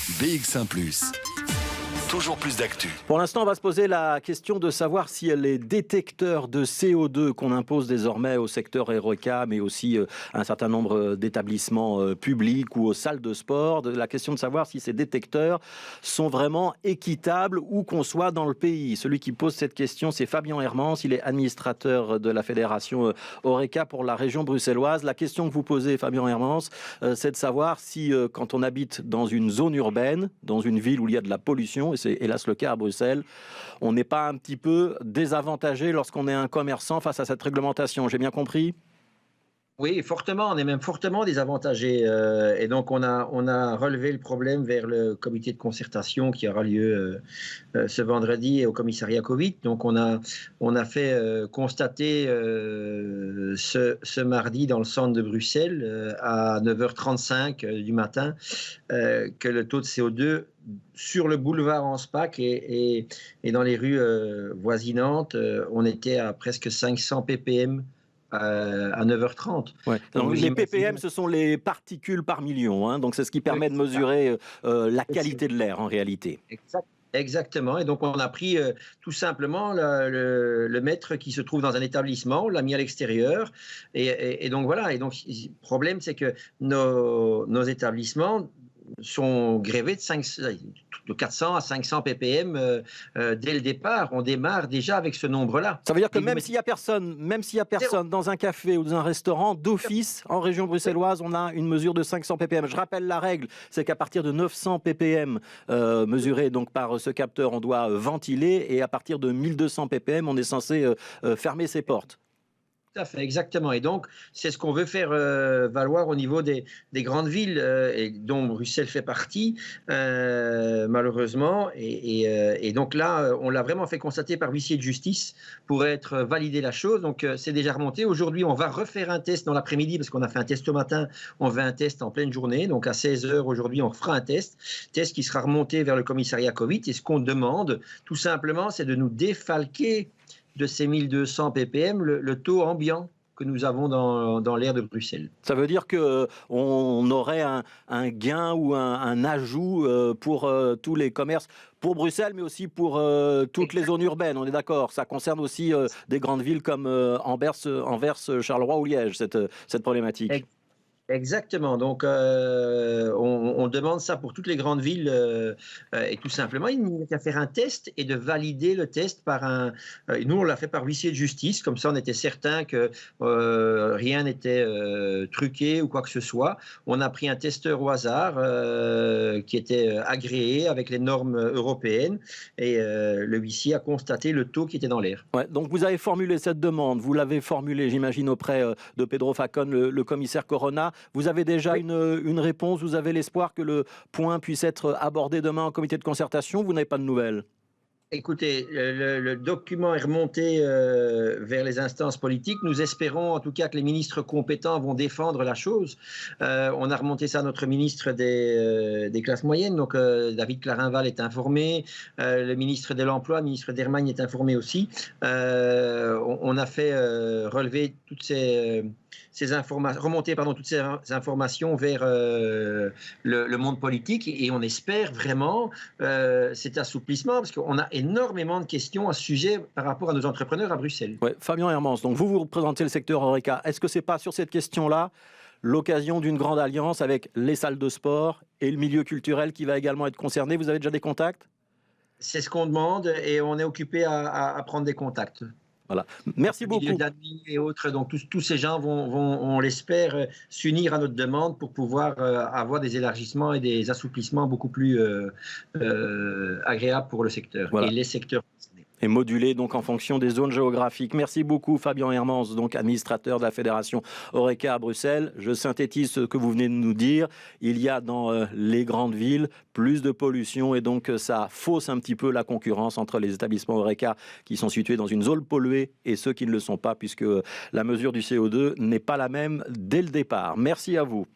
BX1 +. Toujours plus d'actu. Pour l'instant, on va se poser la question de savoir si les détecteurs de CO2 qu'on impose désormais au secteur HoReCa, mais aussi à un certain nombre d'établissements publics ou aux salles de sport, la question de savoir si ces détecteurs sont vraiment équitables où qu'on soit dans le pays. Celui qui pose cette question, c'est Fabien Hermans. Il est administrateur de la fédération HoReCa pour la région bruxelloise. La question que vous posez, Fabien Hermans, c'est de savoir si quand on habite dans une zone urbaine, dans une ville où il y a de la pollution, et c'est hélas le cas à Bruxelles, on n'est pas un petit peu désavantagé lorsqu'on est un commerçant face à cette réglementation. J'ai bien compris ? Oui, fortement, on est même fortement désavantagé. Et donc, on a relevé le problème vers le comité de concertation qui aura lieu ce vendredi au commissariat Covid. Donc, on a fait constater ce mardi dans le centre de Bruxelles à 9h35 du matin que le taux de CO2 sur le boulevard Anspach et dans les rues voisinantes, on était à presque 500 ppm à 9h30. Ouais. Donc, les ppm, ce sont les particules par million, hein, donc c'est ce qui permet de mesurer la qualité de l'air en réalité. Exactement. Et donc, on a pris tout simplement le maître qui se trouve dans un établissement, on l'a mis à l'extérieur. Et donc, voilà. Et donc, le problème, c'est que nos établissements sont grévés de 400 à 500 ppm dès le départ. On démarre déjà avec ce nombre-là. Ça veut dire que même s'il n'y a personne dans un café ou dans un restaurant, d'office, en région bruxelloise, on a une mesure de 500 ppm. Je rappelle la règle, c'est qu'à partir de 900 ppm mesurés donc par ce capteur, on doit ventiler, et à partir de 1200 ppm, on est censé fermer ses portes. Tout à fait, exactement. Et donc, c'est ce qu'on veut faire valoir au niveau des grandes villes, et dont Bruxelles fait partie, malheureusement. Et donc là, on l'a vraiment fait constater par huissier de justice pour être validé la chose. Donc, c'est déjà remonté. Aujourd'hui, on va refaire un test dans l'après-midi, parce qu'on a fait un test au matin. On fait un test en pleine journée. Donc, à 16h, aujourd'hui, on fera un test qui sera remonté vers le commissariat Covid. Et ce qu'on demande, tout simplement, c'est de nous défalquer de ces 1200 ppm, le taux ambiant que nous avons dans l'air de Bruxelles. Ça veut dire qu'on aurait un gain ou un ajout pour tous les commerces, pour Bruxelles, mais aussi pour toutes les zones urbaines, on est d'accord. Ça concerne aussi des grandes villes comme Anvers, Charleroi ou Liège, cette problématique. Exactement. Donc, on demande ça pour toutes les grandes villes et tout simplement, il n'y a qu'à faire un test et de valider le test par nous, on l'a fait par huissier de justice. Comme ça, on était certain que rien n'était truqué ou quoi que ce soit. On a pris un testeur au hasard qui était agréé avec les normes européennes et le huissier a constaté le taux qui était dans l'air. Ouais, donc, vous avez formulé cette demande. Vous l'avez formulée, j'imagine, auprès de Pedro Facón, le commissaire Corona. Vous avez déjà une réponse? Vous avez l'espoir que le point puisse être abordé demain en comité de concertation? Vous n'avez pas de nouvelles? Écoutez, le document est remonté vers les instances politiques. Nous espérons en tout cas que les ministres compétents vont défendre la chose. On a remonté ça à notre ministre des classes moyennes, donc David Clarinval est informé. Le ministre de l'Emploi, le ministre d'Hermagne est informé aussi. On a fait relever toutes ces informations, remonter toutes ces informations vers le monde politique, et on espère vraiment cet assouplissement, parce qu'on a énormément de questions à ce sujet par rapport à nos entrepreneurs à Bruxelles. Ouais, Fabien Hermans, donc vous représentez le secteur HoReCa. Est-ce que c'est pas sur cette question-là l'occasion d'une grande alliance avec les salles de sport et le milieu culturel qui va également être concerné? Vous avez déjà des contacts? C'est ce qu'on demande et on est occupé à prendre des contacts. Voilà. Merci beaucoup. Et autres, donc tous ces gens vont, on l'espère, s'unir à notre demande pour pouvoir avoir des élargissements et des assouplissements beaucoup plus agréables pour le secteur, voilà, et les secteurs. Et modulé donc en fonction des zones géographiques. Merci beaucoup Fabien Hermans, donc administrateur de la fédération HoReCa à Bruxelles. Je synthétise ce que vous venez de nous dire. Il y a dans les grandes villes plus de pollution et donc ça fausse un petit peu la concurrence entre les établissements HoReCa qui sont situés dans une zone polluée et ceux qui ne le sont pas, puisque la mesure du CO2 n'est pas la même dès le départ. Merci à vous.